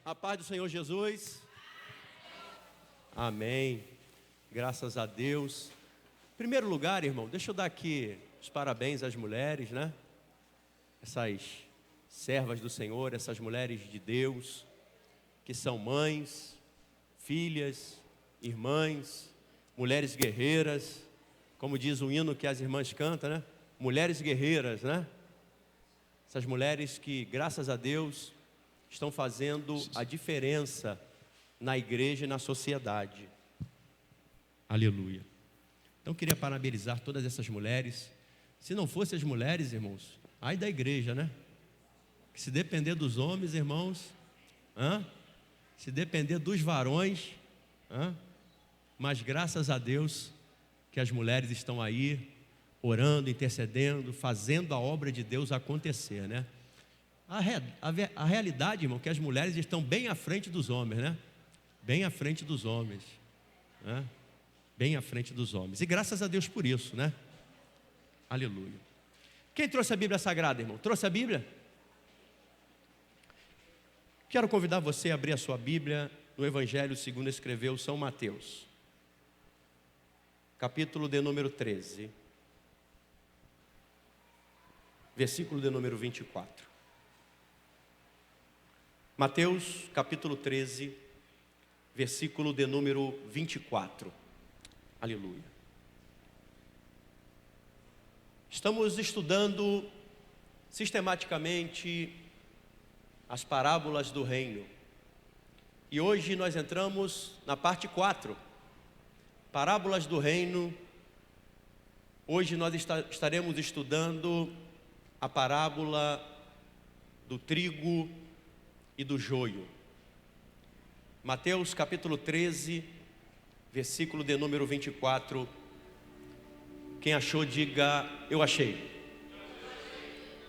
A paz do Senhor Jesus. Amém. Graças a Deus. Em primeiro lugar, irmão, deixa eu dar aqui os parabéns às mulheres, né? Essas servas do Senhor, essas mulheres de Deus, que são mães, filhas, irmãs, mulheres guerreiras, como diz o hino que as irmãs cantam, né? Mulheres guerreiras, né? Essas mulheres que, graças a Deus, estão fazendo a diferença na igreja e na sociedade. Aleluia. Então eu queria parabenizar todas essas mulheres. Se não fossem as mulheres, irmãos, ai da igreja, né? Que se depender dos homens, irmãos, se depender dos varões, mas graças a Deus que as mulheres estão aí orando, intercedendo, fazendo a obra de Deus acontecer, né? A realidade, irmão, é que as mulheres estão bem à frente dos homens, né? Bem à frente dos homens, né? Bem à frente dos homens. E graças a Deus por isso, né? Aleluia. Quem trouxe a Bíblia Sagrada, irmão? Trouxe a Bíblia? Quero convidar você a abrir a sua Bíblia no Evangelho segundo escreveu São Mateus, capítulo de número 13, versículo de número 24. Mateus, capítulo 13, versículo de número 24. Aleluia. Estamos estudando sistematicamente as parábolas do reino. E hoje nós entramos na parte 4. Parábolas do reino. Hoje nós estaremos estudando a parábola do trigo e do joio. Mateus capítulo 13, versículo de número 24. Quem achou, diga, eu achei.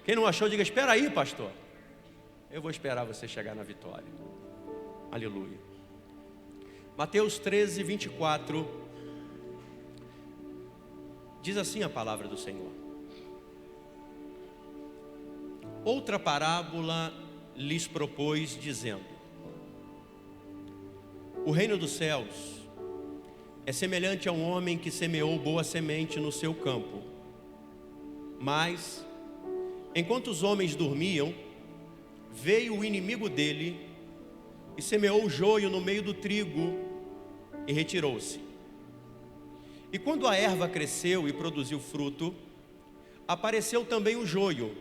Quem não achou, diga, espera aí, pastor. Eu vou esperar você chegar na vitória. Aleluia. Mateus 13, 24. Diz assim a palavra do Senhor. Outra parábola lhes propôs, dizendo: o reino dos céus é semelhante a um homem que semeou boa semente no seu campo. Mas, enquanto os homens dormiam, veio o inimigo dele e semeou o joio no meio do trigo e retirou-se. E quando a erva cresceu e produziu fruto, apareceu também o joio.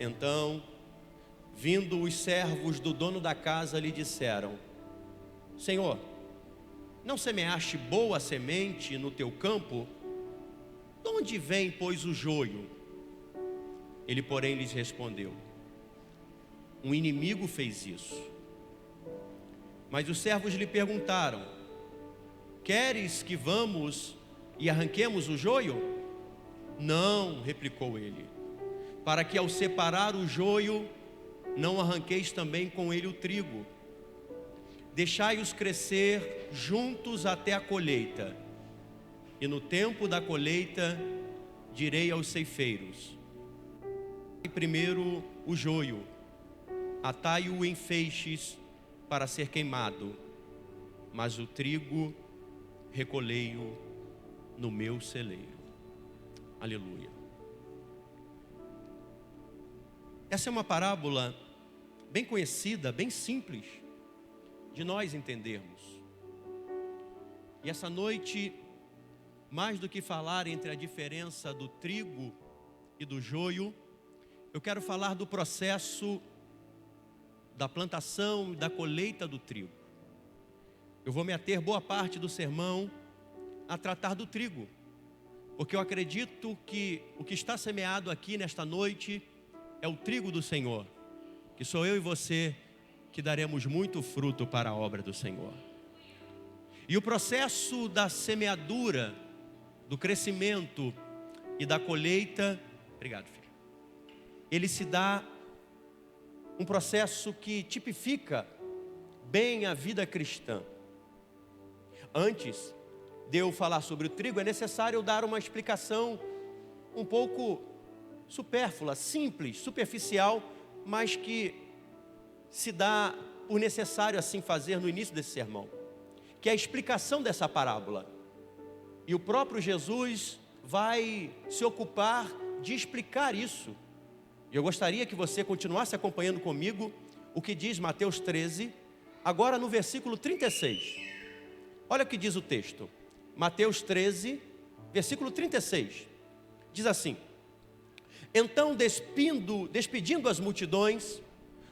Então, vindo os servos do dono da casa, lhe disseram: Senhor, não semeaste boa semente no teu campo? De onde vem, pois, o joio? Ele, porém, lhes respondeu: um inimigo fez isso. Mas os servos lhe perguntaram: queres que vamos e arranquemos o joio? Não, replicou ele, para que ao separar o joio, não arranqueis também com ele o trigo. Deixai-os crescer juntos até a colheita. E no tempo da colheita, direi aos ceifeiros: primeiro o joio, atai-o em feixes para ser queimado, mas o trigo recolhei-o no meu celeiro. Aleluia. Essa é uma parábola bem conhecida, bem simples de nós entendermos. E essa noite, mais do que falar entre a diferença do trigo e do joio, eu quero falar do processo da plantação e da colheita do trigo. Eu vou me ater boa parte do sermão a tratar do trigo, porque eu acredito que o que está semeado aqui nesta noite é o trigo do Senhor, que sou eu e você que daremos muito fruto para a obra do Senhor. E o processo da semeadura, do crescimento e da colheita, obrigado, filho, ele se dá um processo que tipifica bem a vida cristã. Antes de eu falar sobre o trigo, é necessário eu dar uma explicação um pouco supérflua, simples, superficial, mas que se dá por necessário assim fazer no início desse sermão, que é a explicação dessa parábola. E o próprio Jesus vai se ocupar de explicar isso. E eu gostaria que você continuasse acompanhando comigo o que diz Mateus 13, agora no versículo 36. Olha o que diz o texto. Mateus 13, versículo 36. Diz assim: Então, despedindo as multidões,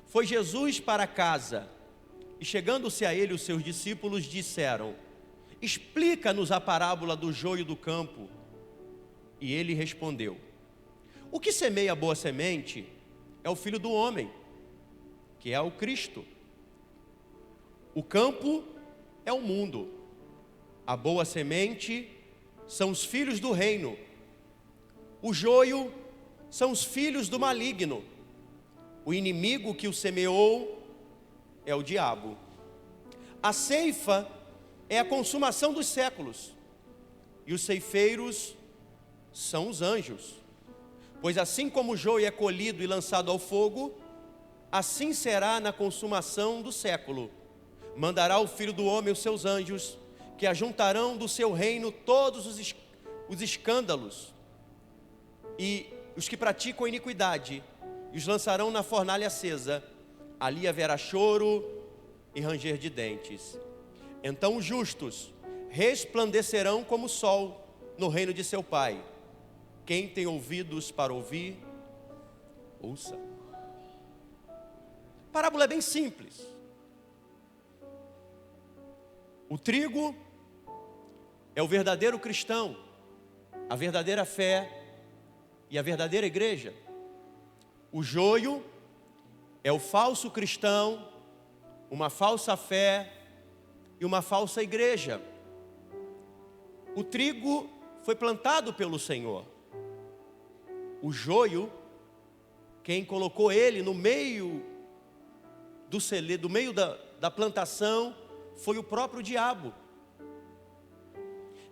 foi Jesus para casa. E chegando-se a ele, os seus discípulos disseram: Explica-nos a parábola do joio do campo. E ele respondeu: O que semeia a boa semente é o Filho do Homem, que é o Cristo. O campo é o mundo. A boa semente são os filhos do reino. O joio são os filhos do maligno. O inimigo que o semeou é o diabo. A ceifa é a consumação dos séculos. E os ceifeiros são os anjos. Pois assim como o joio é colhido e lançado ao fogo, assim será na consumação do século. Mandará o Filho do Homem os seus anjos, que ajuntarão do seu reino todos os escândalos e os que praticam iniquidade, e os lançarão na fornalha acesa. Ali haverá choro e ranger de dentes. Então os justos resplandecerão como o sol no reino de seu Pai. Quem tem ouvidos para ouvir, ouça. A parábola é bem simples. O trigo é o verdadeiro cristão, a verdadeira fé e a verdadeira igreja. O joio é o falso cristão, uma falsa fé e uma falsa igreja. O trigo foi plantado pelo Senhor. O joio, quem colocou ele no meio do celeiro, do meio da plantação, foi o próprio diabo.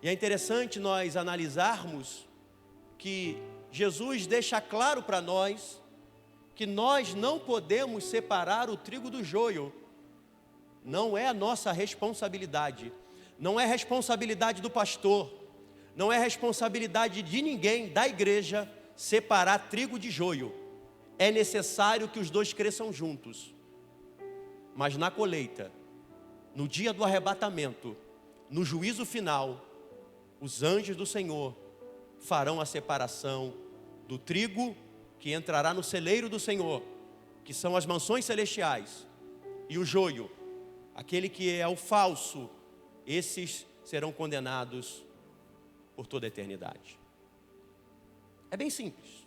E é interessante nós analisarmos que Jesus deixa claro para nós que nós não podemos separar o trigo do joio. Não é a nossa responsabilidade. Não é responsabilidade do pastor. Não é responsabilidade de ninguém da igreja separar trigo de joio. É necessário que os dois cresçam juntos. Mas na colheita, no dia do arrebatamento, no juízo final, os anjos do Senhor farão a separação do trigo que entrará no celeiro do Senhor, que são as mansões celestiais, e o joio, aquele que é o falso, esses serão condenados por toda a eternidade. É bem simples.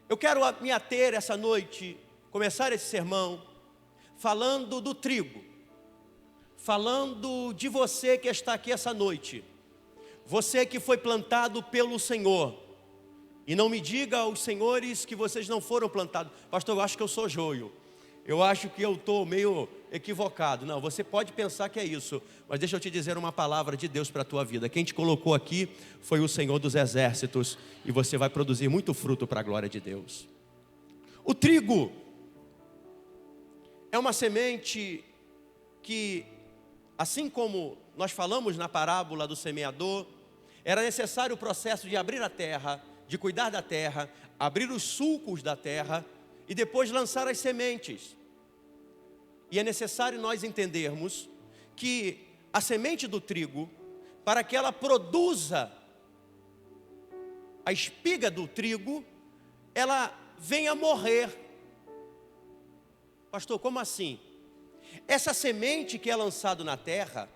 Eu quero me ater essa noite, começar esse sermão, falando do trigo, falando de você que está aqui essa noite, você que foi plantado pelo Senhor. E não me diga aos senhores que vocês não foram plantados. Pastor, eu acho que eu sou joio. Eu acho que eu estou meio equivocado. Não, você pode pensar que é isso. Mas deixa eu te dizer uma palavra de Deus para a tua vida. Quem te colocou aqui foi o Senhor dos Exércitos. E você vai produzir muito fruto para a glória de Deus. O trigo é uma semente que, assim como nós falamos na parábola do semeador, era necessário o processo de abrir a terra, de cuidar da terra, abrir os sulcos da terra e depois lançar as sementes. E é necessário nós entendermos que a semente do trigo, para que ela produza a espiga do trigo, ela venha morrer. Pastor, como assim? Essa semente que é lançada na terra,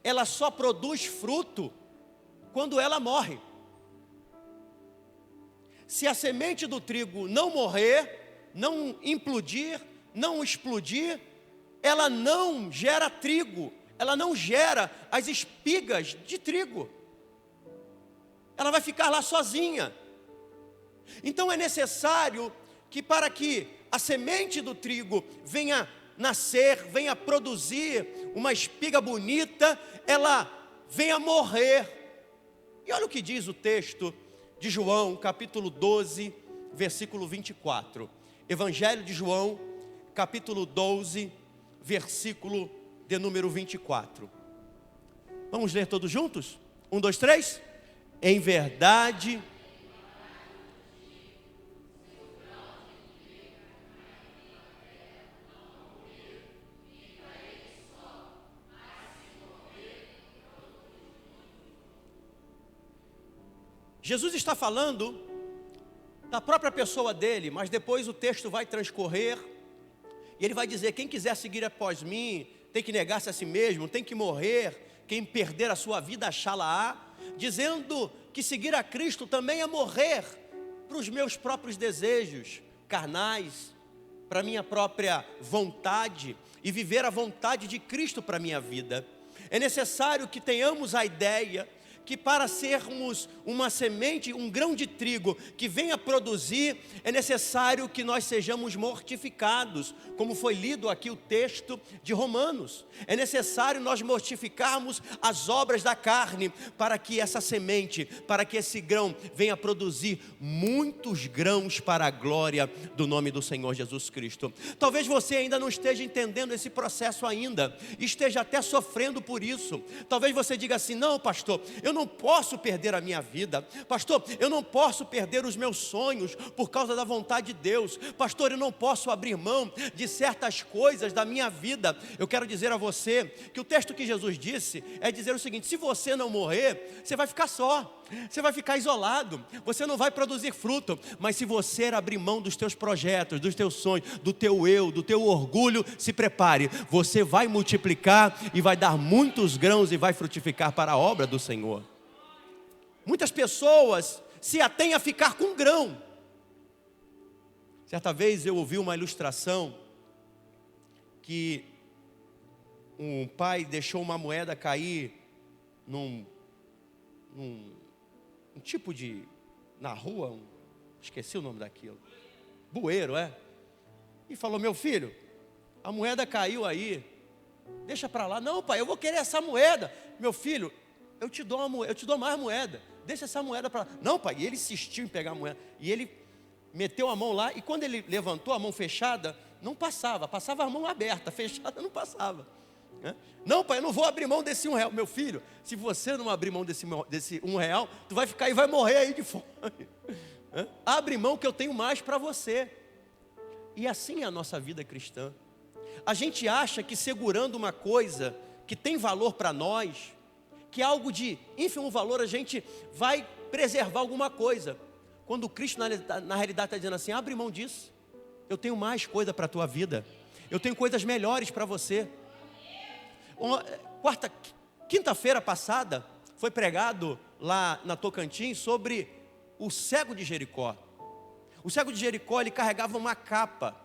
ela só produz fruto quando ela morre. Se a semente do trigo não morrer, não implodir, não explodir, ela não gera trigo, ela não gera as espigas de trigo. Ela vai ficar lá sozinha. Então é necessário que, para que a semente do trigo venha nascer, venha produzir uma espiga bonita, ela venha morrer. E olha o que diz o texto de João, capítulo 12, versículo 24. Evangelho de João, capítulo 12, versículo de número 24. Vamos ler todos juntos? 1, 2, 3. Em verdade... Jesus está falando da própria pessoa dele, mas depois o texto vai transcorrer e ele vai dizer: quem quiser seguir após mim, tem que negar-se a si mesmo, tem que morrer, quem perder a sua vida, achá-la-á, dizendo que seguir a Cristo também é morrer para os meus próprios desejos carnais, para a minha própria vontade, e viver a vontade de Cristo para a minha vida. É necessário que tenhamos a ideia que para sermos uma semente, um grão de trigo que venha produzir, é necessário que nós sejamos mortificados, como foi lido aqui o texto de Romanos. É necessário nós mortificarmos as obras da carne, para que essa semente, para que esse grão venha produzir muitos grãos para a glória do nome do Senhor Jesus Cristo. Talvez você ainda não esteja entendendo esse processo ainda, esteja até sofrendo por isso. Talvez você diga assim: não, pastor, eu não posso perder a minha vida. Pastor, eu não posso perder os meus sonhos por causa da vontade de Deus. Pastor, eu não posso abrir mão de certas coisas da minha vida. Eu quero dizer a você que o texto que Jesus disse é dizer o seguinte: se você não morrer, você vai ficar só, você vai ficar isolado, você não vai produzir fruto. Mas se você abrir mão dos teus projetos, dos teus sonhos, do teu eu, do teu orgulho, se prepare, você vai multiplicar e vai dar muitos grãos e vai frutificar para a obra do Senhor. Muitas pessoas se atêm a ficar com grão. Certa vez eu ouvi uma ilustração que um pai deixou uma moeda cair num tipo de... na rua, esqueci o nome daquilo, bueiro, e falou: meu filho, a moeda caiu aí, deixa para lá. Não, pai, eu vou querer essa moeda. Meu filho, eu te dou mais moeda, deixa essa moeda para lá. Não, pai, e ele insistiu em pegar a moeda, e ele meteu a mão lá, e quando ele levantou a mão fechada, não passava a mão aberta, fechada não passava. Não, pai, eu não vou abrir mão desse R$1. Meu filho, se você não abrir mão desse R$1, tu vai ficar e vai morrer aí de fome. Abre mão que eu tenho mais para você. E assim é a nossa vida cristã. A gente acha que segurando uma coisa que tem valor para nós, que é algo de ínfimo valor, a gente vai preservar alguma coisa. Quando Cristo na realidade está dizendo assim: abre mão disso, eu tenho mais coisa para a tua vida, eu tenho coisas melhores para você. Quinta-feira passada foi pregado lá na Tocantins sobre o cego de Jericó. O cego de Jericó, ele carregava uma capa,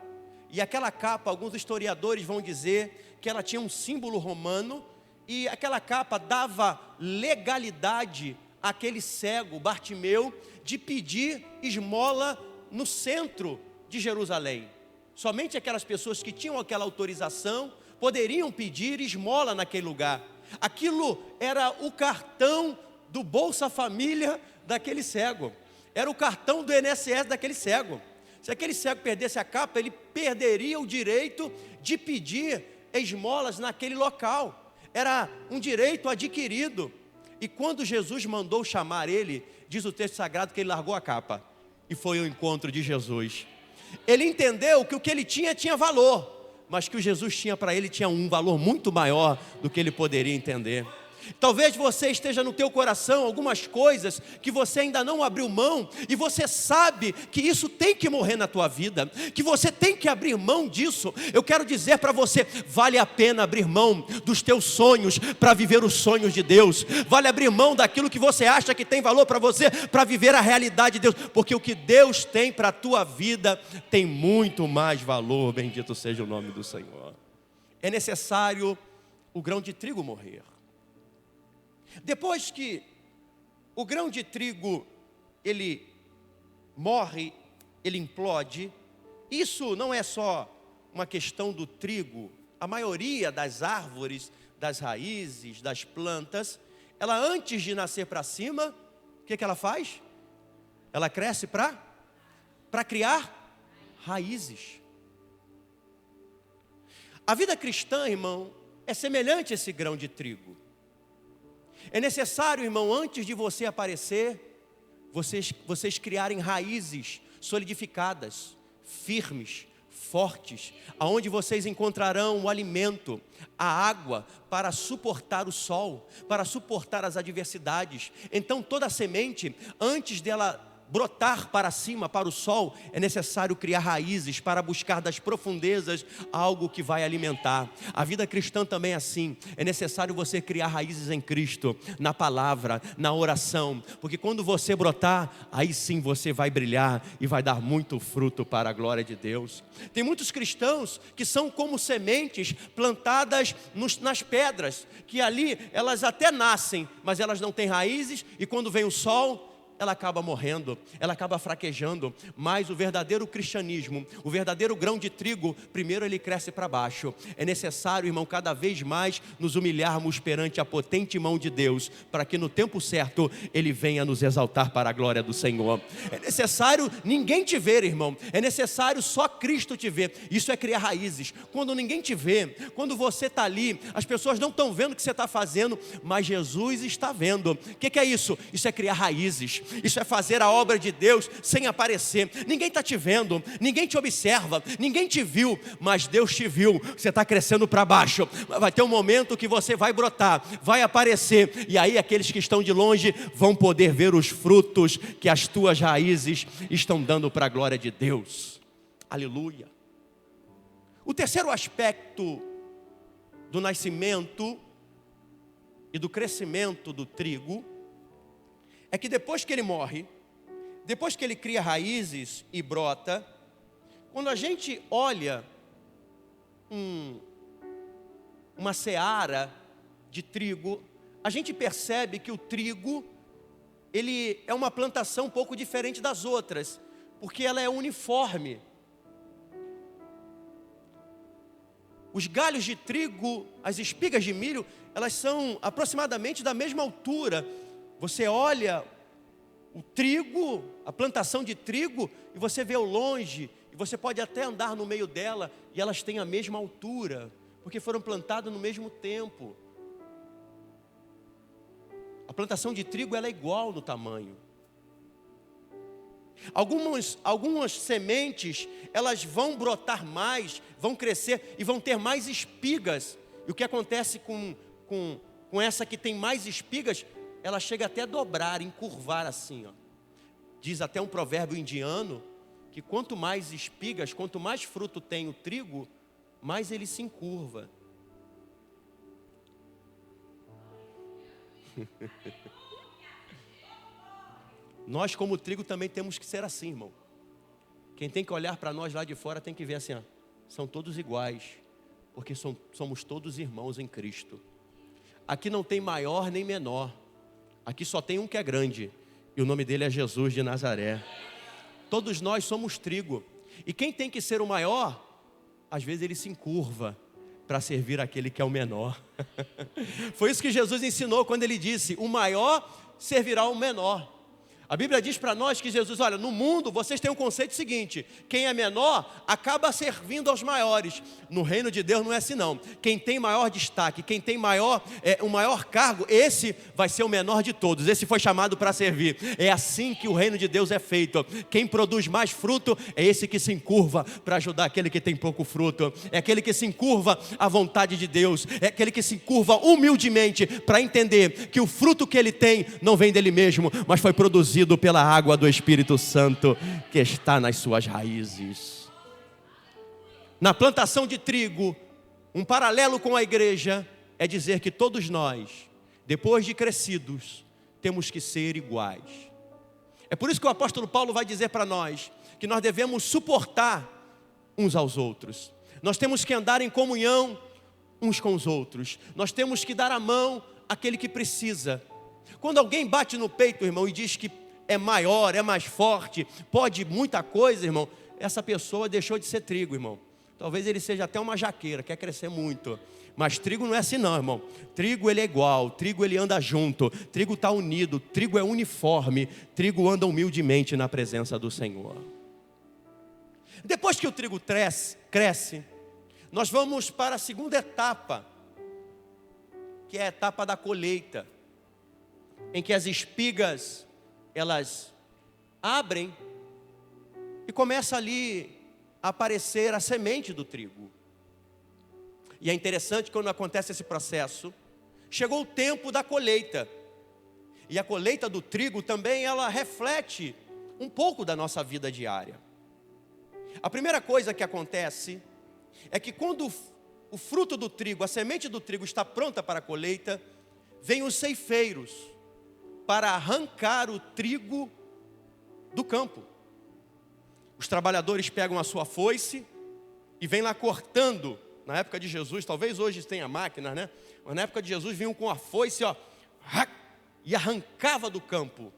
e aquela capa, alguns historiadores vão dizer que ela tinha um símbolo romano, e aquela capa dava legalidade àquele cego, Bartimeu, de pedir esmola no centro de Jerusalém. Somente aquelas pessoas que tinham aquela autorização poderiam pedir esmola naquele lugar. Aquilo era o cartão do Bolsa Família daquele cego, era o cartão do INSS daquele cego. Se aquele cego perdesse a capa, ele perderia o direito de pedir esmolas naquele local. Era um direito adquirido. E quando Jesus mandou chamar ele, diz o texto sagrado que ele largou a capa e foi ao encontro de Jesus. Ele entendeu que o que ele tinha valor, mas que o Jesus tinha para ele tinha um valor muito maior do que ele poderia entender. Talvez você esteja no teu coração algumas coisas que você ainda não abriu mão, e você sabe que isso tem que morrer na tua vida, que você tem que abrir mão disso. Eu quero dizer para você: vale a pena abrir mão dos teus sonhos para viver os sonhos de Deus. Vale abrir mão daquilo que você acha que tem valor para você, para viver a realidade de Deus, porque o que Deus tem para a tua vida tem muito mais valor. Bendito seja o nome do Senhor. É necessário o grão de trigo morrer. Depois que o grão de trigo ele morre, ele implode, isso não é só uma questão do trigo. A maioria das árvores, das raízes, das plantas, ela antes de nascer para cima, o que ela faz? Ela cresce para criar raízes. A vida cristã, irmão, é semelhante a esse grão de trigo. É necessário, irmão, antes de você aparecer, vocês criarem raízes solidificadas, firmes, fortes, aonde vocês encontrarão o alimento, a água para suportar o sol, para suportar as adversidades. Então toda semente, antes dela brotar para cima, para o sol, é necessário criar raízes para buscar das profundezas algo que vai alimentar. A vida cristã também é assim. É necessário você criar raízes em Cristo, na palavra, na oração, porque quando você brotar, aí sim você vai brilhar e vai dar muito fruto para a glória de Deus. Tem muitos cristãos que são como sementes plantadas nas pedras, que ali elas até nascem, mas elas não têm raízes, e quando vem o sol, ela acaba morrendo, ela acaba fraquejando. Mas o verdadeiro cristianismo, o verdadeiro grão de trigo, primeiro ele cresce para baixo. É necessário, irmão, cada vez mais nos humilharmos perante a potente mão de Deus, para que no tempo certo Ele venha nos exaltar para a glória do Senhor. É necessário ninguém te ver, irmão, é necessário só Cristo te ver. Isso é criar raízes. Quando ninguém te vê, quando você está ali, as pessoas não estão vendo o que você está fazendo, mas Jesus está vendo. O que é isso? Isso é criar raízes. Isso é fazer a obra de Deus sem aparecer. Ninguém está te vendo, ninguém te observa, ninguém te viu, mas Deus te viu. Você está crescendo para baixo. Vai ter um momento que você vai brotar, vai aparecer, e aí aqueles que estão de longe vão poder ver os frutos que as tuas raízes estão dando para a glória de Deus. Aleluia. O terceiro aspecto do nascimento e do crescimento do trigo é que depois que ele morre, depois que ele cria raízes e brota, quando a gente olha uma seara de trigo, a gente percebe que o trigo, ele é uma plantação um pouco diferente das outras, porque ela é uniforme. Os galhos de trigo, as espigas de milho, elas são aproximadamente da mesma altura. Você olha o trigo, a plantação de trigo, e você vê ao longe, e você pode até andar no meio dela, e elas têm a mesma altura, porque foram plantadas no mesmo tempo. A plantação de trigo, ela é igual no tamanho. Algumas sementes, elas vão brotar mais, vão crescer e vão ter mais espigas. E o que acontece com essa que tem mais espigas, ela chega até a dobrar, encurvar assim, ó. Diz até um provérbio indiano, que quanto mais espigas, quanto mais fruto tem o trigo, mais ele se encurva. Nós como trigo também temos que ser assim, irmão. Quem tem que olhar para nós lá de fora tem que ver assim, ó, são todos iguais, porque somos todos irmãos em Cristo. Aqui não tem maior nem menor. Aqui só tem um que é grande, e o nome dele é Jesus de Nazaré. Todos nós somos trigo, e quem tem que ser o maior, às vezes ele se encurva para servir aquele que é o menor. Foi isso que Jesus ensinou quando ele disse, o maior servirá o menor. A Bíblia diz para nós que Jesus, olha, no mundo vocês têm um conceito seguinte, quem é menor acaba servindo aos maiores. No reino de Deus não é assim não. Quem tem maior destaque, quem tem o maior cargo, esse vai ser o menor de todos, esse foi chamado para servir. É assim que o reino de Deus é feito. Quem produz mais fruto é esse que se encurva para ajudar aquele que tem pouco fruto. É aquele que se encurva à vontade de Deus. É aquele que se encurva humildemente para entender que o fruto que ele tem não vem dele mesmo, mas foi produzido pela água do Espírito Santo que está nas suas raízes. Na plantação de trigo, um paralelo com a igreja é dizer que todos nós, depois de crescidos, temos que ser iguais. É por isso que o apóstolo Paulo vai dizer para nós que nós devemos suportar uns aos outros. Nós temos que andar em comunhão uns com os outros. Nós temos que dar a mão àquele que precisa. Quando alguém bate no peito, irmão, e diz que é maior, é mais forte, pode muita coisa, irmão, essa pessoa deixou de ser trigo, irmão. Talvez ele seja até uma jaqueira, quer crescer muito. Mas trigo não é assim não, irmão. Trigo ele é igual, trigo ele anda junto, trigo está unido, trigo é uniforme, trigo anda humildemente na presença do Senhor. Depois que o trigo cresce, nós vamos para a segunda etapa, que é a etapa da colheita, em que as espigas, elas abrem e começa ali a aparecer a semente do trigo. E é interessante quando acontece esse processo, chegou o tempo da colheita. E a colheita do trigo também, ela reflete um pouco da nossa vida diária. A primeira coisa que acontece é que quando o fruto do trigo, a semente do trigo está pronta para a colheita, vêm os ceifeiros para arrancar o trigo do campo. Os trabalhadores pegam a sua foice e vêm lá cortando. Na época de Jesus, talvez hoje tenha máquinas, né? Mas na época de Jesus vinham com a foice, ó, e arrancava do campo.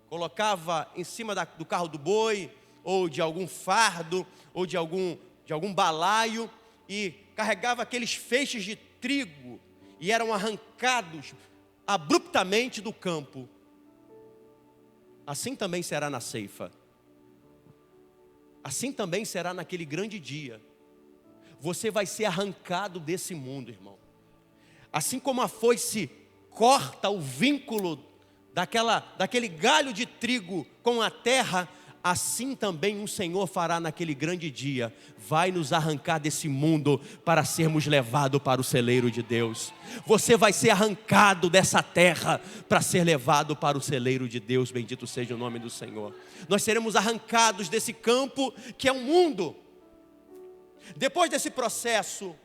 Colocava em cima do carro do boi, ou de algum fardo, ou de algum balaio, e carregava aqueles feixes de trigo, e eram arrancados abruptamente do campo. Assim também será na ceifa. Assim também será naquele grande dia. Você vai ser arrancado desse mundo, irmão. Assim como a foice corta o vínculo daquele galho de trigo com a terra, assim também o Senhor fará naquele grande dia. Vai nos arrancar desse mundo para sermos levados para o celeiro de Deus. Você vai ser arrancado dessa terra para ser levado para o celeiro de Deus. Bendito seja o nome do Senhor. Nós seremos arrancados desse campo que é um mundo. Depois desse processo,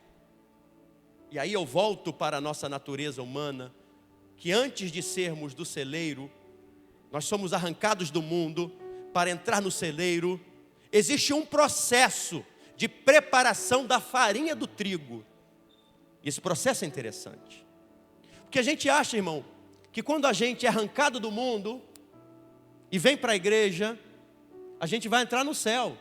e aí eu volto para a nossa natureza humana, que antes de sermos do celeiro, nós somos arrancados do mundo para entrar no celeiro. Existe um processo de preparação da farinha do trigo. E esse processo é interessante, porque a gente acha, irmão, que quando a gente é arrancado do mundo e vem para a igreja, a gente vai entrar no céu.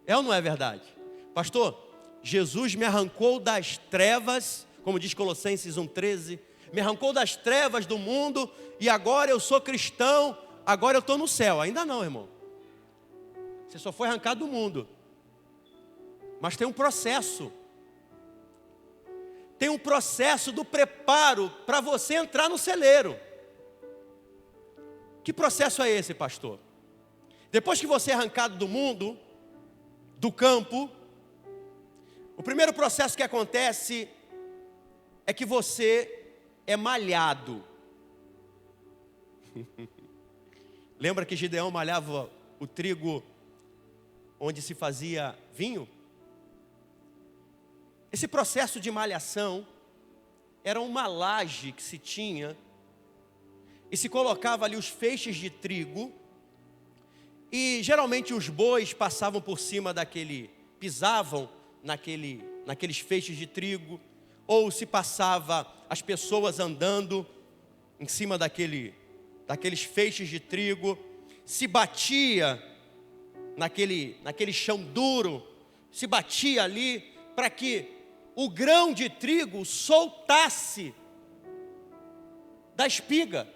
É ou não é verdade? Pastor, Jesus me arrancou das trevas, como diz Colossenses 1,13, me arrancou das trevas do mundo e agora eu sou cristão, agora eu estou no céu. Ainda não, irmão. Você só foi arrancado do mundo. Mas tem um processo. Tem um processo do preparo para você entrar no celeiro. Que processo é esse, pastor? Depois que você é arrancado do mundo, do campo, o primeiro processo que acontece é que você é malhado. Lembra que Gideão malhava o trigo onde se fazia vinho? Esse processo de malhação era uma laje que se tinha e se colocava ali os feixes de trigo, e geralmente os bois passavam por cima pisavam naqueles feixes de trigo, ou se passava as pessoas andando em cima daqueles feixes de trigo, se batia naquele chão duro, se batia ali para que o grão de trigo soltasse da espiga.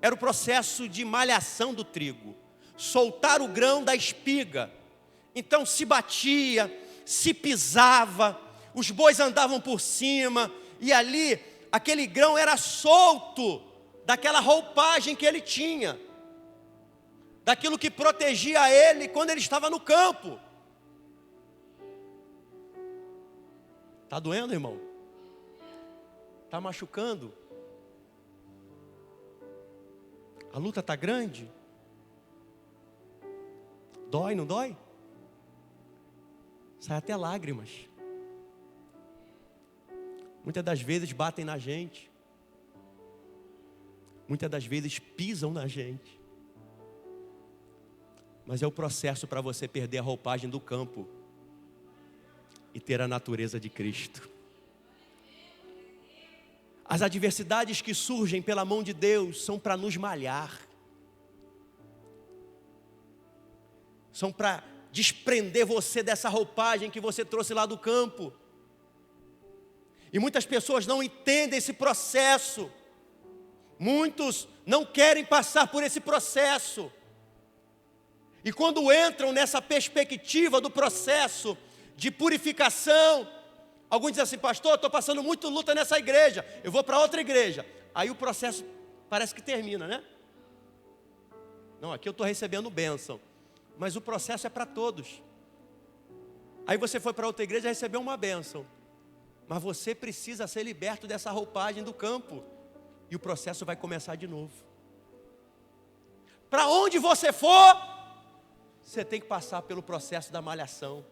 Era o processo de malhação do trigo, soltar o grão da espiga. Então se batia, se pisava, os bois andavam por cima, e ali aquele grão era solto daquela roupagem que ele tinha, daquilo que protegia ele quando ele estava no campo. Está doendo, irmão? Está machucando? A luta está grande? Dói, não dói? Sai até lágrimas. Muitas das vezes batem na gente. Muitas das vezes pisam na gente. Mas é o processo para você perder a roupagem do campo e ter a natureza de Cristo. As adversidades que surgem pela mão de Deus são para nos malhar. São para desprender você dessa roupagem que você trouxe lá do campo. E muitas pessoas não entendem esse processo. Muitos não querem passar por esse processo. E quando entram nessa perspectiva do processo de purificação, alguns dizem assim: pastor, estou passando muito luta nessa igreja, eu vou para outra igreja. Aí o processo parece que termina, né? Não, aqui eu estou recebendo bênção, mas o processo é para todos. Aí você foi para outra igreja e recebeu uma bênção, mas você precisa ser liberto dessa roupagem do campo, e o processo vai começar de novo. Para onde você for, você tem que passar pelo processo da malhação.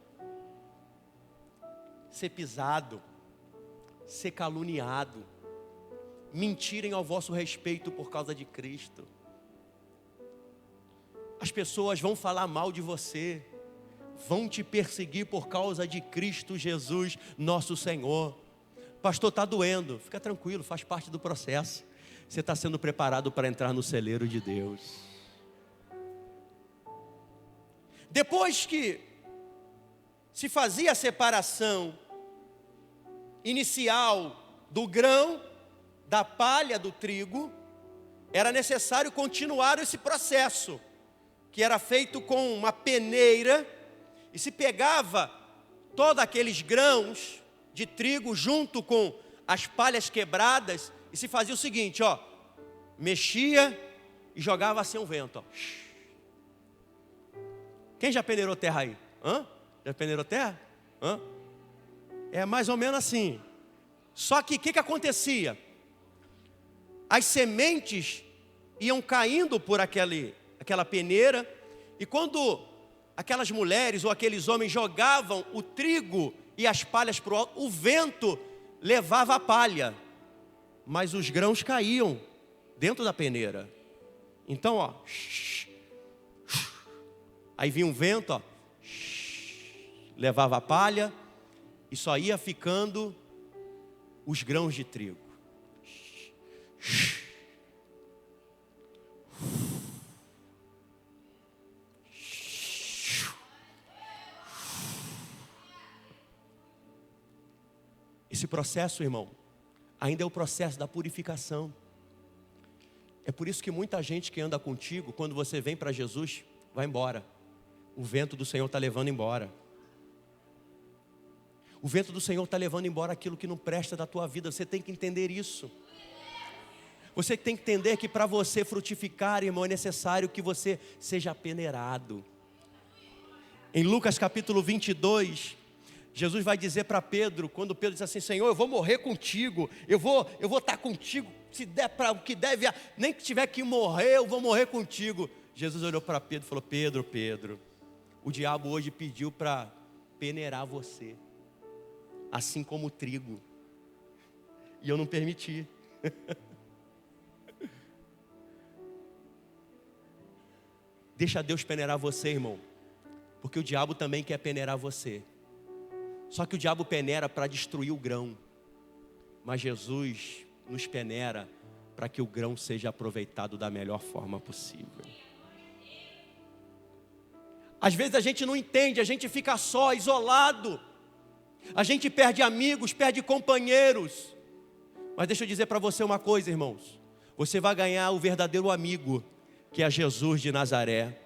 Ser pisado, ser caluniado, mentirem ao vosso respeito por causa de Cristo. As pessoas vão falar mal de você, vão te perseguir por causa de Cristo Jesus, nosso Senhor. Pastor, está doendo. Fica tranquilo, faz parte do processo. Você está sendo preparado para entrar no celeiro de Deus. Depois que se fazia a separação inicial do grão, da palha, do trigo, era necessário continuar esse processo, que era feito com uma peneira, e se pegava todos aqueles grãos de trigo junto com as palhas quebradas, e se fazia o seguinte, ó, mexia e jogava assim um vento, ó. Quem já peneirou terra aí? Já peneirou terra? É mais ou menos assim. Só que o que acontecia? As sementes iam caindo por aquela peneira, e quando aquelas mulheres ou aqueles homens jogavam o trigo e as palhas para o alto, o vento levava a palha, mas os grãos caíam dentro da peneira. Então, ó, aí vinha um vento, ó, levava a palha, e só ia ficando os grãos de trigo. Esse processo, irmão, ainda é o processo da purificação. É por isso que muita gente que anda contigo, quando você vem para Jesus, vai embora. O vento do Senhor está levando embora. O vento do Senhor está levando embora aquilo que não presta da tua vida. Você tem que entender isso. Você tem que entender que para você frutificar, irmão, é necessário que você seja peneirado. Em Lucas capítulo 22, Jesus vai dizer para Pedro, quando Pedro diz assim: Senhor, eu vou morrer contigo, eu vou estar contigo, se der para o que deve, nem que tiver que morrer, eu vou morrer contigo. Jesus olhou para Pedro e falou: Pedro, o diabo hoje pediu para peneirar você, assim como o trigo, e eu não permiti. Deixa Deus peneirar você, irmão, porque o diabo também quer peneirar você. Só que o diabo peneira para destruir o grão, mas Jesus nos peneira para que o grão seja aproveitado da melhor forma possível. Às vezes a gente não entende, a gente fica só, isolado, a gente perde amigos, perde companheiros. Mas deixa eu dizer para você uma coisa, irmãos, você vai ganhar o verdadeiro amigo, que é Jesus de Nazaré.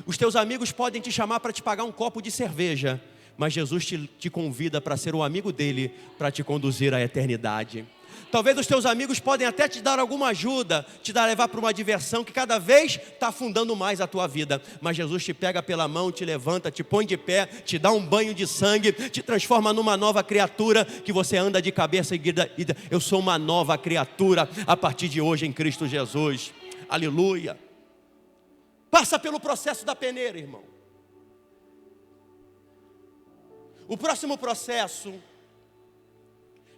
Os teus amigos podem te chamar para te pagar um copo de cerveja, mas Jesus te convida para ser o amigo dele, para te conduzir à eternidade. Talvez os teus amigos podem até te dar alguma ajuda, levar para uma diversão que cada vez está afundando mais a tua vida. Mas Jesus te pega pela mão, te levanta, te põe de pé, te dá um banho de sangue, te transforma numa nova criatura, que você anda de cabeça erguida. Eu sou uma nova criatura a partir de hoje em Cristo Jesus. Aleluia. Passa pelo processo da peneira, irmão. O próximo processo,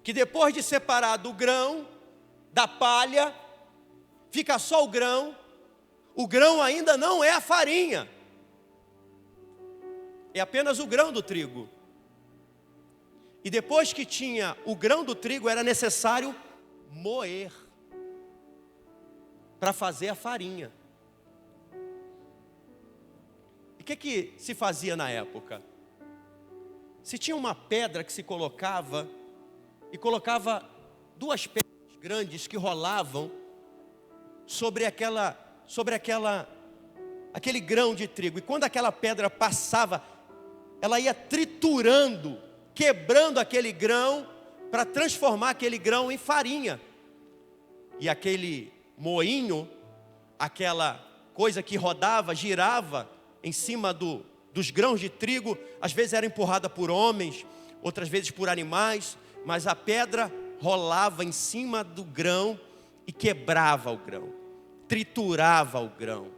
que depois de separar do grão, da palha, fica só o grão ainda não é a farinha, é apenas o grão do trigo. E depois que tinha o grão do trigo, era necessário moer para fazer a farinha. E o que se fazia na época? Se tinha uma pedra que se colocava, e colocava duas pedras grandes que rolavam sobre aquela aquele grão de trigo. E quando aquela pedra passava, ela ia triturando, quebrando aquele grão, para transformar aquele grão em farinha. E aquele moinho, aquela coisa que rodava, girava em cima dos grãos de trigo, às vezes era empurrada por homens, outras vezes por animais, mas a pedra rolava em cima do grão e quebrava o grão, triturava o grão,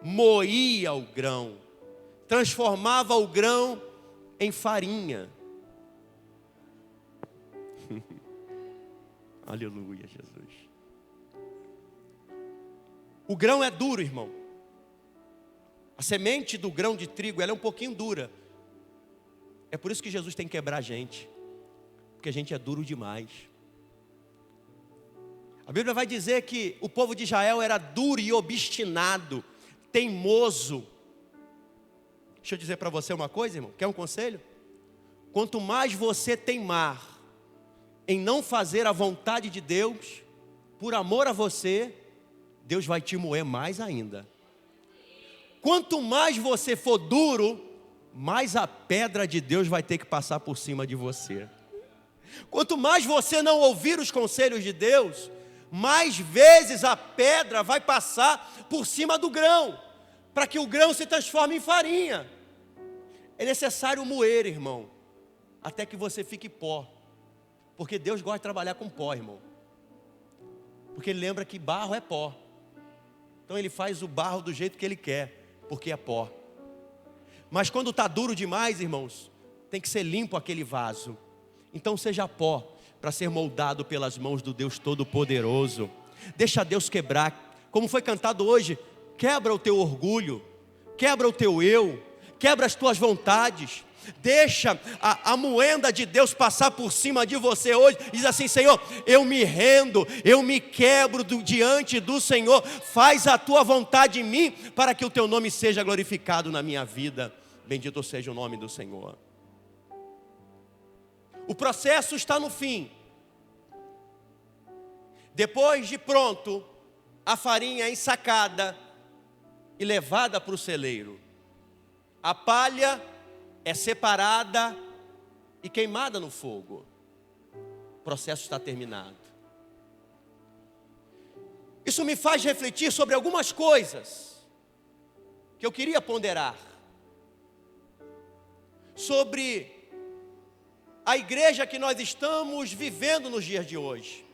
moía o grão, transformava o grão em farinha. Aleluia, Jesus. O grão é duro, irmão. A semente do grão de trigo, ela é um pouquinho dura. É por isso que Jesus tem que quebrar a gente, porque a gente é duro demais. A Bíblia vai dizer que o povo de Israel era duro e obstinado, teimoso. Deixa eu dizer para você uma coisa, irmão. Quer um conselho? Quanto mais você teimar em não fazer a vontade de Deus, por amor a você, Deus vai te moer mais ainda. Quanto mais você for duro, mais a pedra de Deus vai ter que passar por cima de você. Quanto mais você não ouvir os conselhos de Deus, mais vezes a pedra vai passar por cima do grão, para que o grão se transforme em farinha. É necessário moer, irmão, até que você fique pó. Porque Deus gosta de trabalhar com pó, irmão. Porque Ele lembra que barro é pó. Então Ele faz o barro do jeito que Ele quer, porque é pó. Mas quando está duro demais, irmãos, tem que ser limpo aquele vaso. Então seja pó, para ser moldado pelas mãos do Deus Todo-Poderoso. Deixa Deus quebrar. Como foi cantado hoje, quebra o teu orgulho, quebra o teu eu, quebra as tuas vontades. Deixa a moenda de Deus passar por cima de você hoje. Diz assim: Senhor, eu me rendo, eu me quebro diante do Senhor. Faz a tua vontade em mim, para que o teu nome seja glorificado na minha vida. Bendito seja o nome do Senhor. O processo está no fim. Depois de pronto, a farinha é ensacada e levada para o celeiro. A palha é separada e queimada no fogo. O processo está terminado. Isso me faz refletir sobre algumas coisas que eu queria ponderar. Sobre a igreja que nós estamos vivendo nos dias de hoje.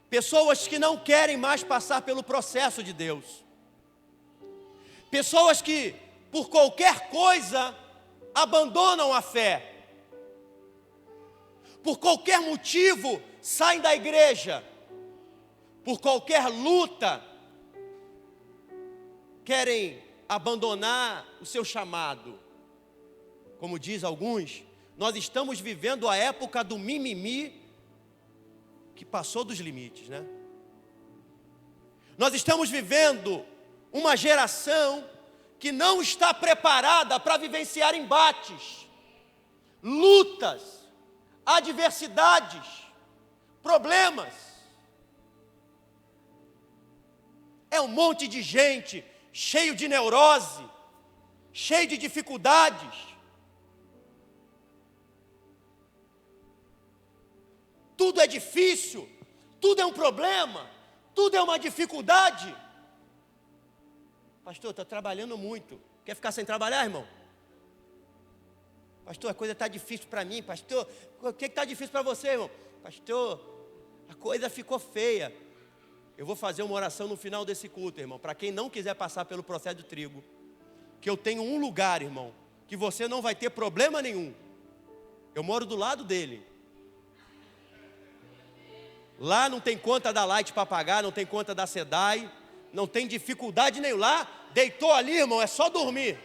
Pessoas que não querem mais passar pelo processo de Deus. Pessoas que, por qualquer coisa, abandonam a fé. Por qualquer motivo, saem da igreja. Por qualquer luta, querem abandonar o seu chamado. Como diz alguns, nós estamos vivendo a época do mimimi, que passou dos limites, né? Nós estamos vivendo uma geração que não está preparada para vivenciar embates, lutas, adversidades, problemas. É um monte de gente cheio de neurose, cheio de dificuldades. Tudo é difícil, tudo é um problema, tudo é uma dificuldade. Pastor, estou trabalhando muito. Quer ficar sem trabalhar, irmão? Pastor, a coisa está difícil para mim. Pastor, o que está difícil para você, irmão? Pastor, a coisa ficou feia. Eu vou fazer uma oração no final desse culto, irmão, para quem não quiser passar pelo processo do trigo. Que eu tenho um lugar, irmão, que você não vai ter problema nenhum. Eu moro do lado dele. Lá não tem conta da Light para pagar, não tem conta da SEDAI, não tem dificuldade nenhuma. Lá, deitou ali, irmão, é só dormir.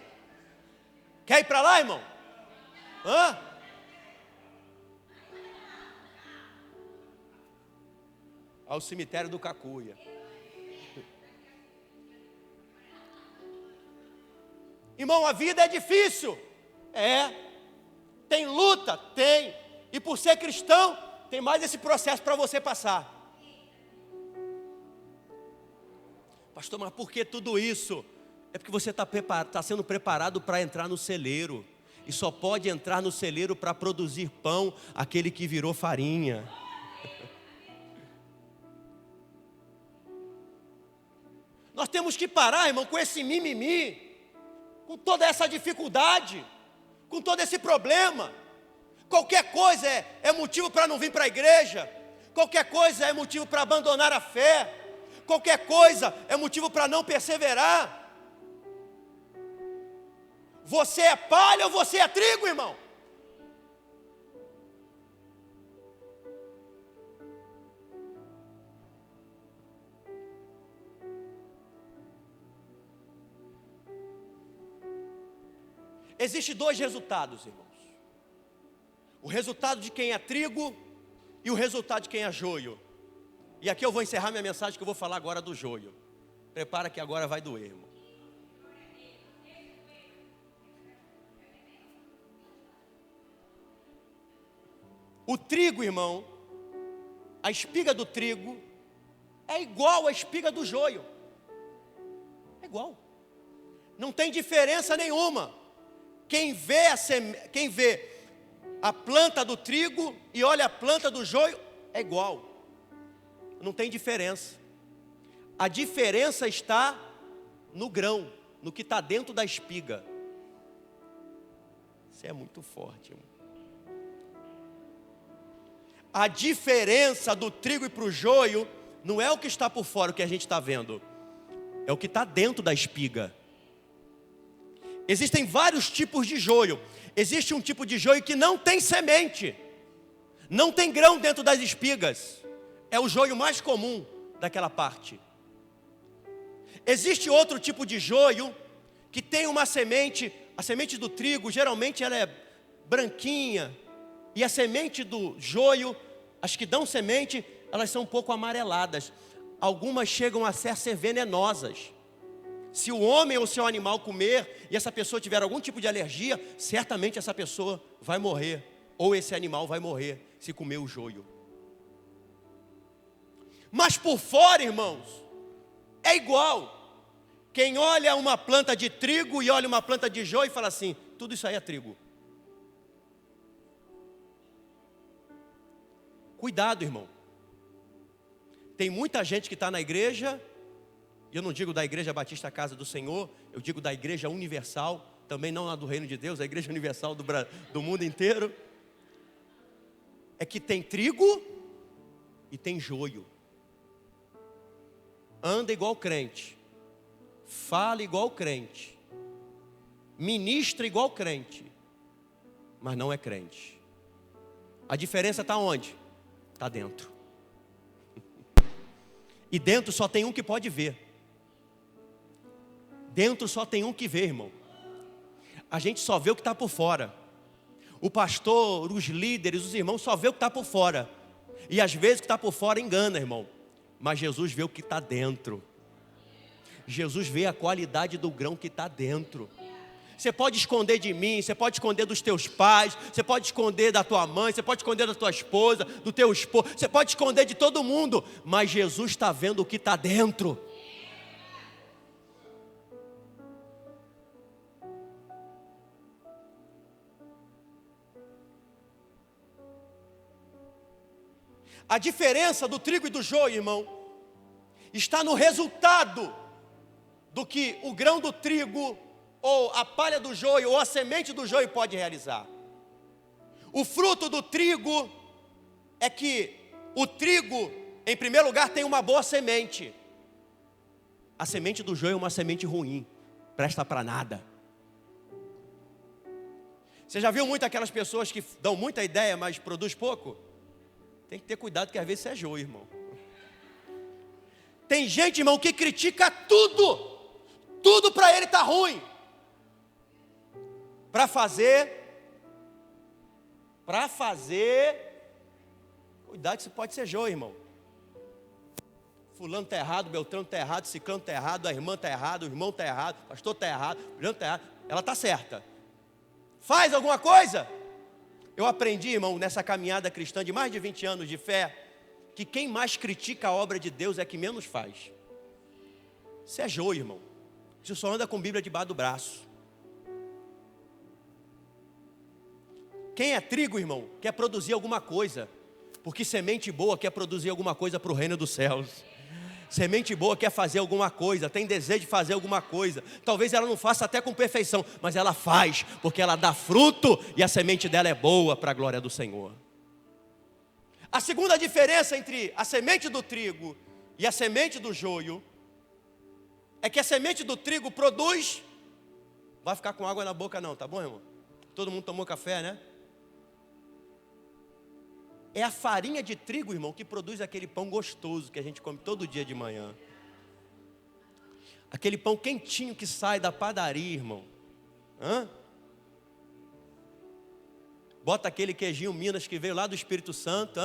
Quer ir para lá, irmão? Hã? Ao cemitério do Cacuia. Irmão, a vida é difícil. É. Tem luta? Tem. E por ser cristão, tem mais esse processo para você passar. Pastor, mas por que tudo isso? É porque você está sendo preparado para entrar no celeiro. E só pode entrar no celeiro para produzir pão aquele que virou farinha. Nós temos que parar, irmão, com esse mimimi, com toda essa dificuldade, com todo esse problema. Qualquer coisa é motivo para não vir para a igreja. Qualquer coisa é motivo para abandonar a fé. Qualquer coisa é motivo para não perseverar. Você é palha ou você é trigo, irmão? Existem dois resultados, irmãos. O resultado de quem é trigo e o resultado de quem é joio. E aqui eu vou encerrar minha mensagem, que eu vou falar agora do joio. Prepara que agora vai doer, irmão. O trigo, irmão, a espiga do trigo é igual à espiga do joio. É igual. Não tem diferença nenhuma. Quem vê a planta do trigo e olha a planta do joio, é igual. Não tem diferença. A diferença está no grão, no que está dentro da espiga. Isso é muito forte, irmão. A diferença do trigo e para o joio não é o que está por fora, o que a gente está vendo. É o que está dentro da espiga. Existem vários tipos de joio. Existe um tipo de joio que não tem semente. Não tem grão dentro das espigas. É o joio mais comum daquela parte. Existe outro tipo de joio que tem uma semente. A semente do trigo, geralmente ela é branquinha. E a semente do joio, as que dão semente, elas são um pouco amareladas. Algumas chegam a ser venenosas. Se o homem ou seu animal comer e essa pessoa tiver algum tipo de alergia, certamente essa pessoa vai morrer. Ou esse animal vai morrer se comer o joio. Mas por fora, irmãos, é igual. Quem olha uma planta de trigo e olha uma planta de joio e fala assim, tudo isso aí é trigo. Cuidado, irmão. Tem muita gente que está na igreja, e eu não digo da Igreja Batista Casa do Senhor, eu digo da Igreja Universal, também não a do Reino de Deus, a Igreja Universal do mundo inteiro. É que tem trigo e tem joio. Anda igual crente, fala igual crente, ministra igual crente, mas não é crente. A diferença está onde? Está dentro. E dentro só tem um que pode ver. Dentro só tem um que vê, irmão. A gente só vê o que está por fora. O pastor, os líderes, os irmãos só vê o que está por fora. E às vezes o que está por fora engana, irmão. Mas Jesus vê o que está dentro. Jesus vê a qualidade do grão que está dentro. Você pode esconder de mim, você pode esconder dos teus pais, você pode esconder da tua mãe, você pode esconder da tua esposa, do teu esposo, você pode esconder de todo mundo, mas Jesus está vendo o que está dentro. A diferença do trigo e do joio, irmão, está no resultado do que o grão do trigo, ou a palha do joio, ou a semente do joio pode realizar. O fruto do trigo é que o trigo, em primeiro lugar, tem uma boa semente. A semente do joio é uma semente ruim, presta para nada. Você já viu muito aquelas pessoas que dão muita ideia, mas produz pouco? Tem que ter cuidado, que às vezes você é joio, irmão. Tem gente, irmão, que critica tudo. Tudo para ele está ruim. Para fazer, cuidado que você pode ser joio, irmão. Fulano está errado, Beltrano está errado, Ciclano está errado, a irmã está errada, o irmão está errado, o pastor está errado, o Juliano está errado. Ela está certa. Faz alguma coisa? Eu aprendi, irmão, nessa caminhada cristã de mais de 20 anos de fé, que quem mais critica a obra de Deus é que menos faz. Isso é joio, irmão. Isso só anda com Bíblia debaixo do braço. Quem é trigo, irmão, quer produzir alguma coisa. Porque semente boa quer produzir alguma coisa para o reino dos céus. Semente boa quer fazer alguma coisa, tem desejo de fazer alguma coisa. Talvez ela não faça até com perfeição, mas ela faz, porque ela dá fruto e a semente dela é boa para a glória do Senhor. A segunda diferença entre a semente do trigo e a semente do joio é que a semente do trigo produz. Vai ficar com água na boca não, tá bom, irmão? Todo mundo tomou café, né? É a farinha de trigo, irmão, que produz aquele pão gostoso que a gente come todo dia de manhã. Aquele pão quentinho que sai da padaria, irmão. Bota aquele queijinho Minas que veio lá do Espírito Santo.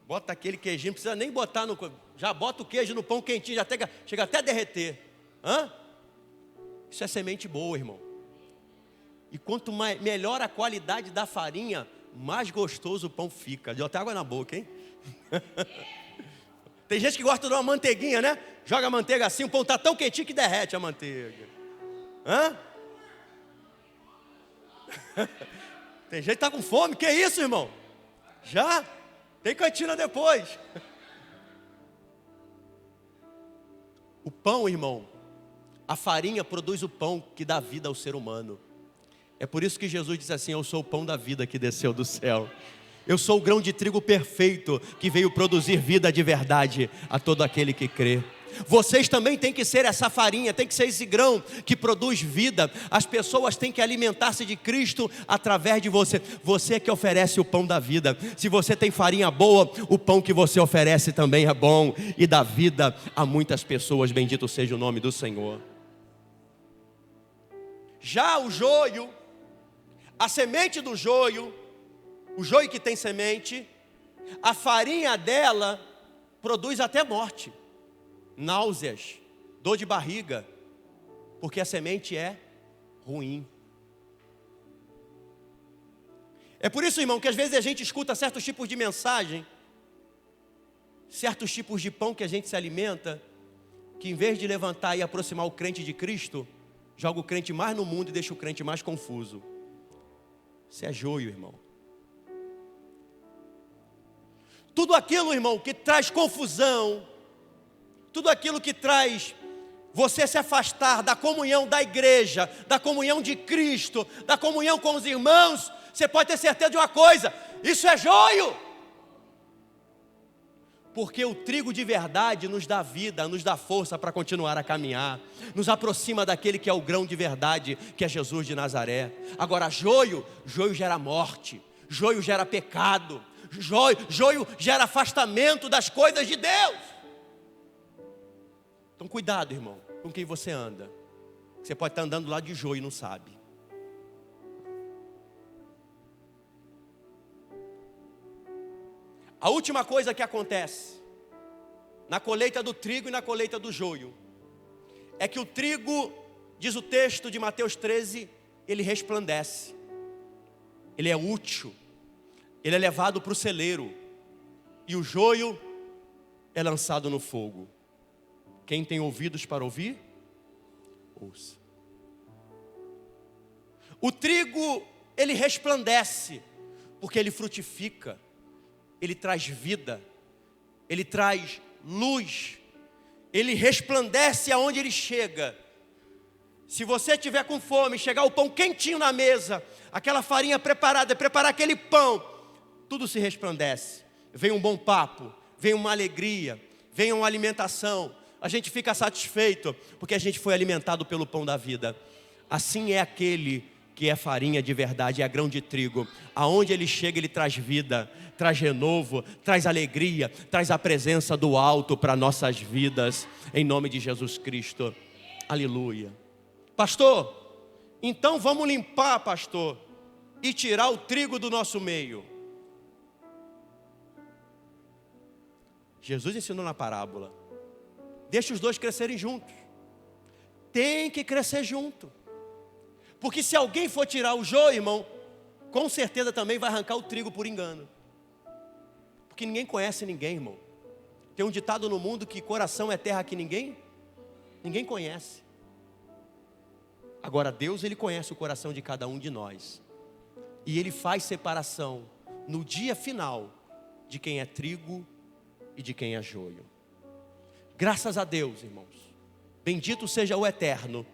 Bota aquele queijinho, não precisa nem botar no... Já bota o queijo no pão quentinho, chega até a derreter. Isso é semente boa, irmão. E quanto melhor a qualidade da farinha, mais gostoso o pão fica. Deu até água na boca, hein? Tem gente que gosta de uma manteiguinha, né? Joga a manteiga assim, o pão está tão quentinho que derrete a manteiga. Tem gente que está com fome, que isso, irmão? Já? Tem cantina depois. O pão, irmão, a farinha produz o pão que dá vida ao ser humano. É por isso que Jesus disse assim: eu sou o pão da vida que desceu do céu. Eu sou o grão de trigo perfeito que veio produzir vida de verdade a todo aquele que crê. Vocês também têm que ser essa farinha, tem que ser esse grão que produz vida. As pessoas têm que alimentar-se de Cristo através de você. Você é que oferece o pão da vida. Se você tem farinha boa, o pão que você oferece também é bom e dá vida a muitas pessoas. Bendito seja o nome do Senhor. Já o joio, a semente do joio, o joio que tem semente, a farinha dela produz até morte, náuseas, dor de barriga, porque a semente é ruim. É por isso, irmão, que às vezes a gente escuta certos tipos de mensagem, certos tipos de pão que a gente se alimenta, que em vez de levantar e aproximar o crente de Cristo, joga o crente mais no mundo e deixa o crente mais confuso. Isso é joio, irmão. Tudo aquilo, irmão, que traz confusão, tudo aquilo que traz você se afastar da comunhão da igreja, da comunhão de Cristo, da comunhão com os irmãos, você pode ter certeza de uma coisa: isso é joio. Porque o trigo de verdade nos dá vida, nos dá força para continuar a caminhar, nos aproxima daquele que é o grão de verdade, que é Jesus de Nazaré. Agora, joio gera morte, joio gera pecado, joio gera afastamento das coisas de Deus. Então cuidado, irmão, com quem você anda. Você pode estar andando lá de joio e não sabe. A última coisa que acontece na colheita do trigo e na colheita do joio é que o trigo, diz o texto de Mateus 13, ele resplandece, ele é útil, ele é levado para o celeiro, e o joio é lançado no fogo. Quem tem ouvidos para ouvir, ouça. O trigo, ele resplandece, porque ele frutifica, ele traz vida, ele traz luz, ele resplandece aonde ele chega. Se você tiver com fome, chegar o pão quentinho na mesa, aquela farinha preparada, preparar aquele pão, tudo se resplandece. Vem um bom papo, vem uma alegria, vem uma alimentação. A gente fica satisfeito, porque a gente foi alimentado pelo pão da vida. Assim é aquele que é farinha de verdade, é grão de trigo. Aonde ele chega, ele traz vida, traz renovo, traz alegria, traz a presença do alto para nossas vidas, em nome de Jesus Cristo. Aleluia. Pastor, então vamos limpar, pastor, e tirar o trigo do nosso meio. Jesus ensinou na parábola: deixa os dois crescerem juntos. Tem que crescer junto. Porque se alguém for tirar o joio, irmão, com certeza também vai arrancar o trigo por engano. Porque ninguém conhece ninguém, irmão. Tem um ditado no mundo que coração é terra que ninguém conhece. Agora Deus, Ele conhece o coração de cada um de nós. E Ele faz separação no dia final de quem é trigo e de quem é joio. Graças a Deus, irmãos. Bendito seja o Eterno,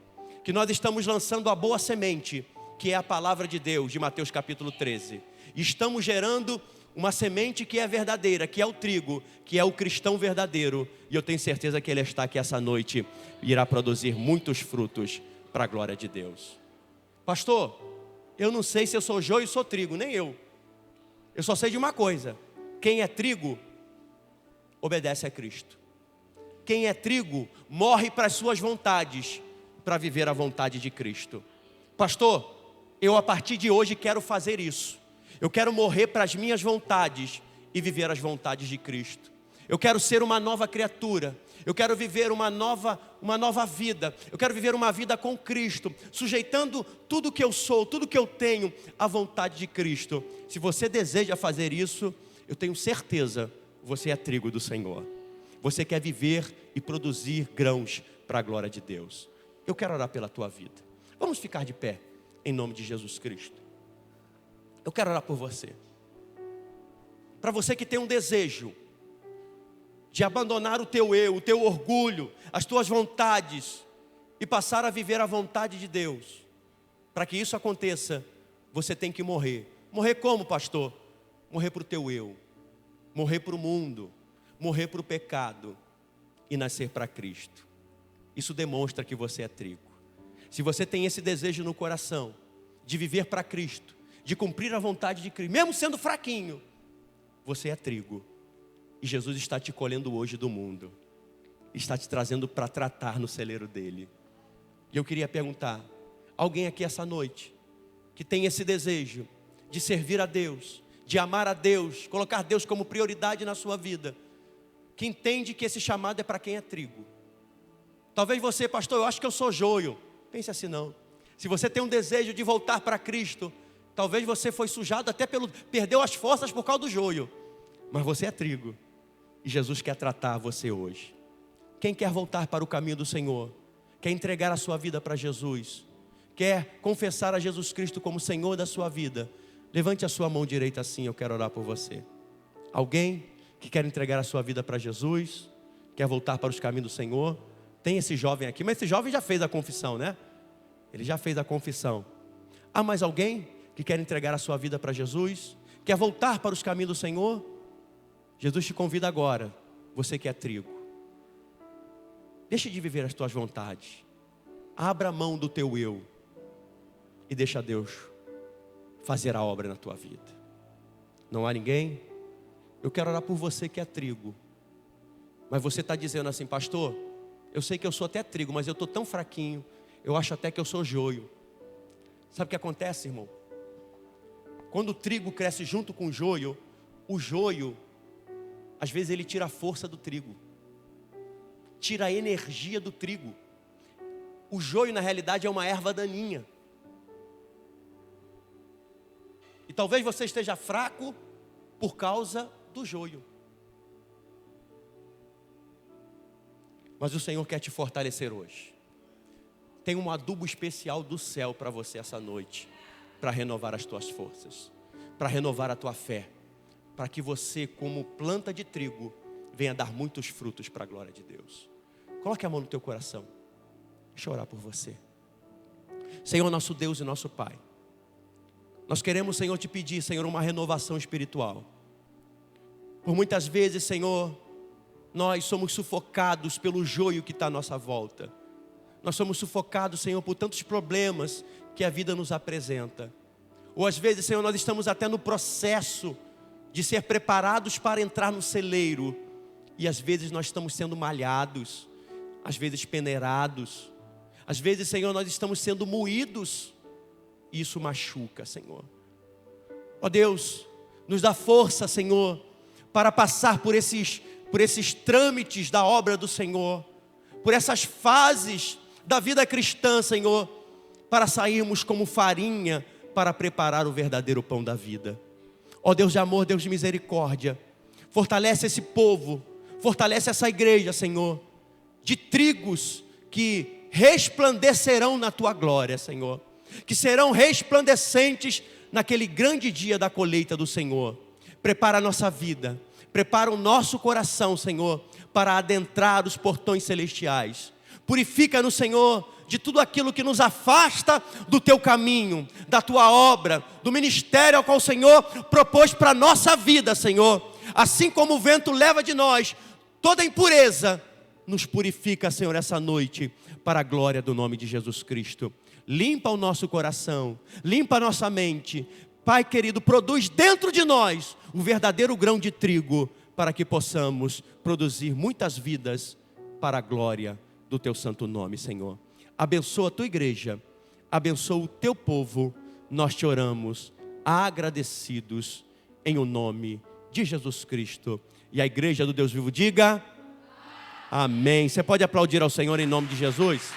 que nós estamos lançando a boa semente, que é a palavra de Deus, de Mateus capítulo 13. E estamos gerando uma semente que é verdadeira, que é o trigo, que é o cristão verdadeiro. E eu tenho certeza que ele está aqui essa noite e irá produzir muitos frutos para a glória de Deus. Pastor, eu não sei se eu sou joio ou sou trigo, nem eu. Eu só sei de uma coisa: quem é trigo, obedece a Cristo. Quem é trigo, morre para as suas vontades, para viver a vontade de Cristo. Pastor, eu a partir de hoje quero fazer isso. Eu quero morrer para as minhas vontades e viver as vontades de Cristo. Eu quero ser uma nova criatura. Eu quero viver uma nova vida. Eu quero viver uma vida com Cristo, sujeitando tudo que eu sou, tudo que eu tenho à vontade de Cristo. Se você deseja fazer isso, eu tenho certeza, você é trigo do Senhor. Você quer viver e produzir grãos para a glória de Deus. Eu quero orar pela tua vida. Vamos ficar de pé, em nome de Jesus Cristo. Eu quero orar por você. Para você que tem um desejo de abandonar o teu eu, o teu orgulho, as tuas vontades e passar a viver a vontade de Deus. Para que isso aconteça, você tem que morrer. Morrer como, pastor? Morrer para o teu eu, morrer para o mundo, morrer para o pecado e nascer para Cristo. Isso demonstra que você é trigo. Se você tem esse desejo no coração de viver para Cristo, de cumprir a vontade de Cristo, mesmo sendo fraquinho, você é trigo. E Jesus está te colhendo hoje do mundo, está te trazendo para tratar no celeiro dele. E eu queria perguntar, alguém aqui essa noite que tem esse desejo de servir a Deus, de amar a Deus, colocar Deus como prioridade na sua vida, que entende que esse chamado é para quem é trigo. Talvez você, pastor, eu acho que eu sou joio. Pense assim, não. Se você tem um desejo de voltar para Cristo, talvez você foi sujado até perdeu as forças por causa do joio. Mas você é trigo. E Jesus quer tratar você hoje. Quem quer voltar para o caminho do Senhor, quer entregar a sua vida para Jesus, quer confessar a Jesus Cristo como Senhor da sua vida, levante a sua mão direita assim, eu quero orar por você. Alguém que quer entregar a sua vida para Jesus, quer voltar para os caminhos do Senhor? Tem esse jovem aqui, mas esse jovem já fez a confissão, né? Ele já fez a confissão. Há mais alguém que quer entregar a sua vida para Jesus, quer voltar para os caminhos do Senhor? Jesus te convida agora, você que é trigo. Deixe de viver as tuas vontades. Abra a mão do teu eu e deixa Deus fazer a obra na tua vida. Não há ninguém? Eu quero orar por você que é trigo. Mas você está dizendo assim, pastor, eu sei que eu sou até trigo, mas eu estou tão fraquinho, eu acho até que eu sou joio. Sabe o que acontece, irmão? Quando o trigo cresce junto com o joio, às vezes ele tira a força do trigo, tira a energia do trigo. O joio na realidade é uma erva daninha. E talvez você esteja fraco por causa do joio. Mas o Senhor quer te fortalecer hoje. Tem um adubo especial do céu para você essa noite, para renovar as tuas forças, para renovar a tua fé, para que você, como planta de trigo, venha dar muitos frutos para a glória de Deus. Coloque a mão no teu coração. Deixa eu orar por você. Senhor, nosso Deus e nosso Pai, nós queremos, Senhor, te pedir, Senhor, uma renovação espiritual. Por muitas vezes, Senhor, nós somos sufocados pelo joio que está à nossa volta. Nós somos sufocados, Senhor, por tantos problemas que a vida nos apresenta. Ou às vezes, Senhor, nós estamos até no processo de ser preparados para entrar no celeiro. E às vezes nós estamos sendo malhados, às vezes peneirados. Às vezes, Senhor, nós estamos sendo moídos. E isso machuca, Senhor. Ó Deus, nos dá força, Senhor, para passar por esses trâmites da obra do Senhor, por essas fases da vida cristã, Senhor, para sairmos como farinha para preparar o verdadeiro pão da vida. Ó Deus de amor, Deus de misericórdia, fortalece esse povo, Fortalece essa igreja, Senhor, de trigos que resplandecerão na tua glória, Senhor, que serão resplandecentes naquele grande dia da colheita do Senhor. Prepara a nossa vida, prepara o nosso coração, Senhor, para adentrar os portões celestiais. Purifica-nos, Senhor, de tudo aquilo que nos afasta do teu caminho, da tua obra, do ministério ao qual o Senhor propôs para a nossa vida, Senhor. Assim como o vento leva de nós toda impureza, nos purifica, Senhor, essa noite, para a glória do nome de Jesus Cristo. Limpa o nosso coração, limpa a nossa mente. Pai querido, produz dentro de nós um verdadeiro grão de trigo, para que possamos produzir muitas vidas para a glória do teu santo nome, Senhor. Abençoa a tua igreja, abençoa o teu povo. Nós te oramos agradecidos em o nome de Jesus Cristo. E a igreja do Deus vivo diga amém. Você pode aplaudir ao Senhor em nome de Jesus?